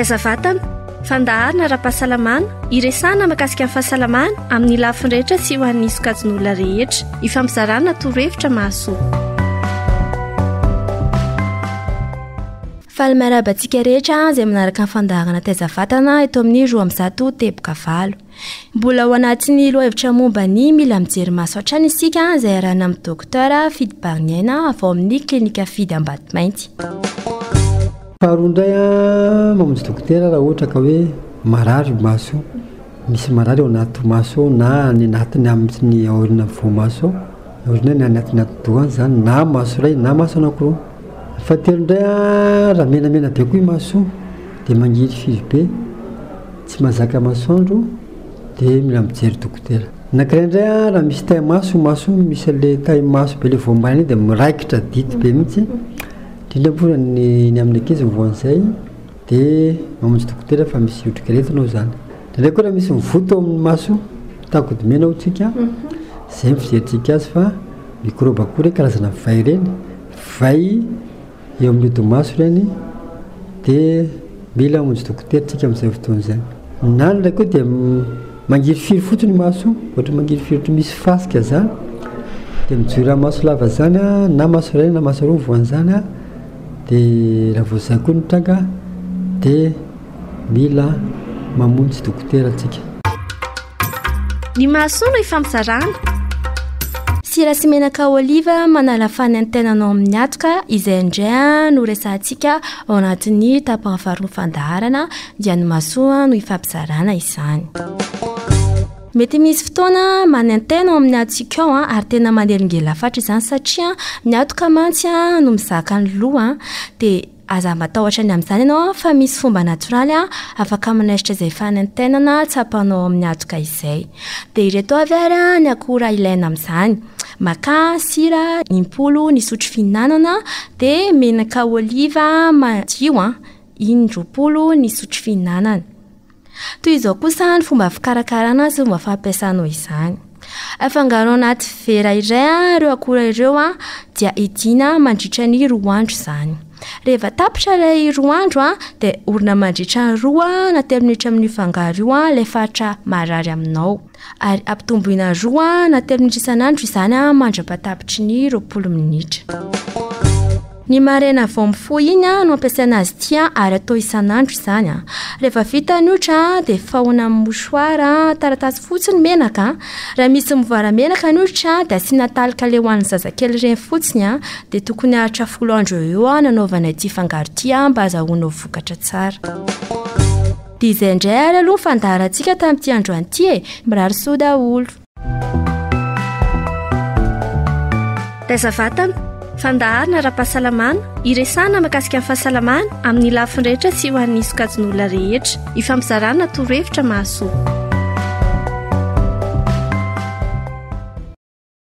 Taizavata fandaharana ara-pahasalamana iresana mahakasika ny fahasalamana amin'ny lafiny rehetra sy ho an'ny sokajin'olona rehetra ifampizarana torohevitra mahasoa. Falomarabantsika rehetra izay manaraka ny fandaharana taizavatana eto amin'ny 17 teboka 9. Mbola ao anatin'ny lohahevitra momba ny mila mijery maso hatrany isika izay arahana amin'ny dokotera Fidy Barniaina avy ao amin'ny klinika Fidy Ambatomainty. Faharoa indray mamonjy dokotera raha ohatra ka hoe marary maso, misy marary ao anaty maso na ny anatiny amin'ny aorina voamaso, aorina ny anatiny atidohany zany na maso iray na maso anankiroa. Fahatelo indray raha menamena be koa i maso dia mangiry firy be, tsy mahazaka masoandro dia mila mijery dokotera. Anankiray indray raha misy taille maso misy le taille maso be le voambarana dia miraikitra dity be mihitsy. Indrindra ny amin'ny ankizy mivoan'izay dia mamonjy dokotera fa misy otrikaretinao zany. Ndraindray koa raha misy mivoto amin'ny maso takodimena ao tsika izay fizerintsika azy fa mikroba koa ireny karazana vay ireny, vay eo amin'ny odi-maso ireny dia mila mamonjy dokotera tsika amin'izay fotoana izay. Na ndraiky koa dia mangiry firy fotsiny maso, ohatra mangiry firy ohatra misy fasika zany dia mijory maso lava zany na maso iray na maso roa voan'izany dia raha voazay koa ny tranga dia mila mamonjy dokotera tsika. Ny mahasoa no ifampizarana. Sira sy menaka oliva manala fanentenanao amin'ny atoka izay indray no resantsika ao anatin'ny tapany faharoa fandaharana dia ny mahasoa no ifampizarana izany. Mety misy fotoana manentena ao amin'ny atsika ao ary tena maneringela fatra izany satria ny atoka mantsy no mizaka ny loha dia aza matahotra ny amin'izany ianao fa misy fomba natioraly afaka manaisitra izay fanentenana tsapanao amin'ny atoka izay. Dia ireto avy ary ny akora ilaina amin'izany: maka, sira, impolo, ny sotro fihinanana dia menaka oliva madio 20 ny sotro fihinanana. Toy izao kosa ny fomba fikarakarana sy fomba fampiasanao izany. Afangaro anaty vera iray ireo akora ireo dia idina mandritra ny 2 andro izany. Rehefa tapitra ilay 2 andro dia orina mandritra 2 na 3 minitra amin'ny fangaro io ilay fatra marary aminao. Ary ampitomboina 2 na 3 minitra isan'andro izany mandra-patapitry ny 20 minitra. Ny marena vao mifoha iny no ampiasaina azy tia ary atao isan'andro izany. Rehefa vita ny ohatra dia fahona amin'ny mouchoir taratasy fotsiny menaka. Raha misy mivoara menaka ny ohatra dia asiana talika le ho an'ny zazakely ireny fotsiny dia tokony ahatra 10 andro eo nanaovana ity fangaro ity mba azahoana vokatra tsara. Dia izay indray ary aloha ny fandaharantsika tamin'ity androany ity mirary soa daholo. Taizavata fandaharana ara-pahasalamana iresana mahakasika ny fahasalamana amin'ny lafiny rehetra sy ho an'ny sokajin'olona rehetra ifampizarana torohevitra mahasoa.